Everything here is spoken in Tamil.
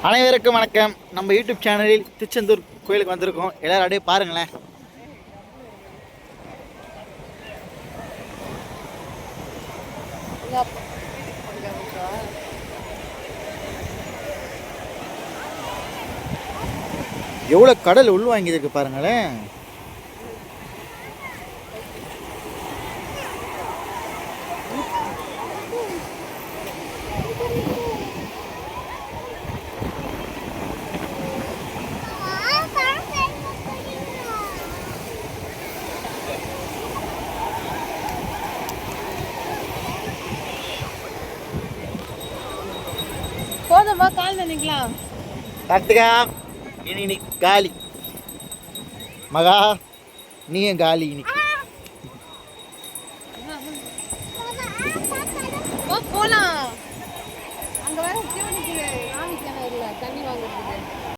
அனைவருக்கும் வணக்கம். நம்ம யூடியூப் சேனலில் திருச்செந்தூர் கோயிலுக்கு வந்திருக்கோம். எல்லாரும் அப்படியே பாருங்களேன். எவ்வளோ கடல் உள்வாங்கியிருக்கு பாருங்களேன். போதுமா கால் நினைக்கலாம் கத்துக்கா இனி காலி மகா நீயும் காலி இன்னைக்கு. போலாம் அங்க வேற தண்ணி வாங்குறதுக்கு